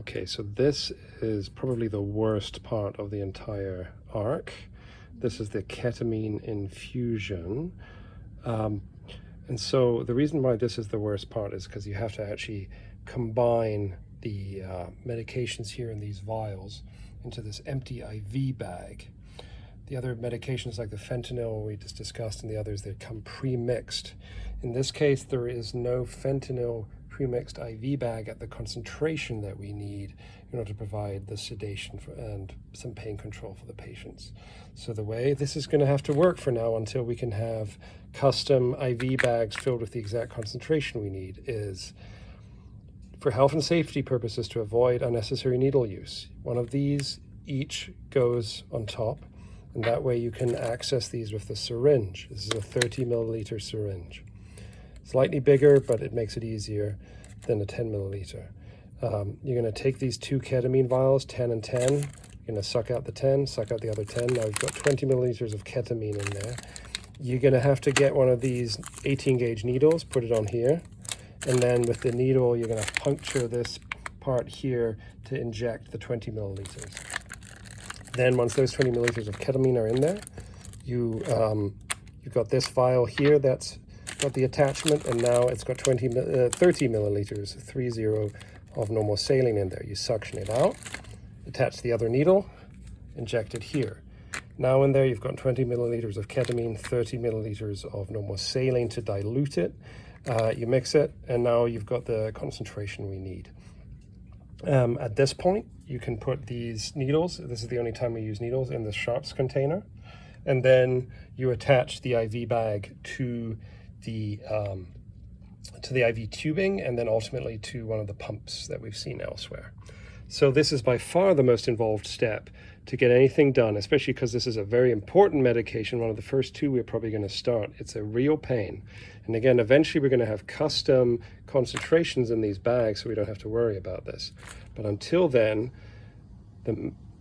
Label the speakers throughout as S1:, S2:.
S1: Okay, so this is probably the worst part of the entire ARK. This is the ketamine infusion. And so the reason why this is the worst part is because you have to actually combine the medications here in these vials into this empty IV bag. The other medications like the fentanyl we just discussed and the others, they come pre-mixed. In this case, there is no fentanyl premixed IV bag at the concentration that we need in order to provide the sedation and some pain control for the patients. So the way this is going to have to work for now until we can have custom IV bags filled with the exact concentration we need is for health and safety purposes to avoid unnecessary needle use. One of these each goes on top, and that way you can access these with the syringe. This is a 30 milliliter syringe. Slightly bigger, but it makes it easier than a 10 milliliter. You're going to take these two ketamine vials, 10 and 10. You're going to suck out the 10, suck out the other 10. Now you've got 20 milliliters of ketamine in there. You're going to have to get one of these 18 gauge needles, put it on here, and then with the needle, you're going to puncture this part here to inject the 20 milliliters. Then once those 20 milliliters of ketamine are in there, you've got this vial here that's got the attachment, and now it's got 30 milliliters, 30, of normal saline in there. You suction it out, attach the other needle, inject it here. Now in there you've got 20 milliliters of ketamine, 30 milliliters of normal saline to dilute it. You mix it, and now you've got the concentration we need. At this point, you can put these needles, this is the only time we use needles, in the sharps container, and then you attach the IV bag to the IV tubing, and then ultimately to one of the pumps that we've seen elsewhere. So this is by far the most involved step to get anything done, especially because this is a very important medication, one of the first two we're probably going to start. It's a real pain. And again, eventually we're going to have custom concentrations in these bags, so we don't have to worry about this. But until then,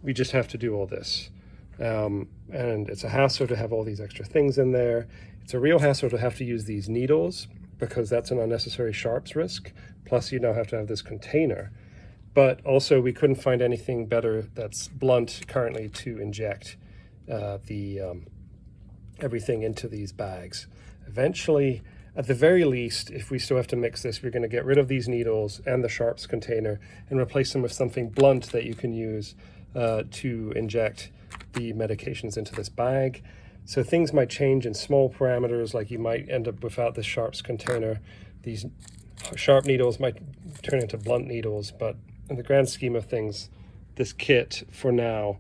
S1: we just have to do all this. And it's a hassle to have all these extra things in there. It's a real hassle to have to use these needles because that's an unnecessary sharps risk. Plus you now have to have this container. But also we couldn't find anything better that's blunt currently to inject everything into these bags. Eventually, at the very least, if we still have to mix this, we're going to get rid of these needles and the sharps container and replace them with something blunt that you can use to inject the medications into this bag. So things might change in small parameters, like you might end up without the sharps container. These sharp needles might turn into blunt needles, but in the grand scheme of things, this kit for now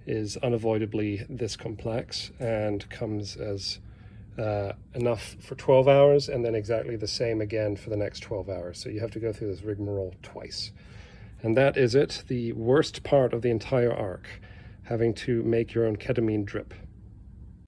S1: is unavoidably this complex and comes as enough for 12 hours and then exactly the same again for the next 12 hours. So you have to go through this rigmarole twice. And that is it, the worst part of the entire ARK, having to make your own ketamine drip.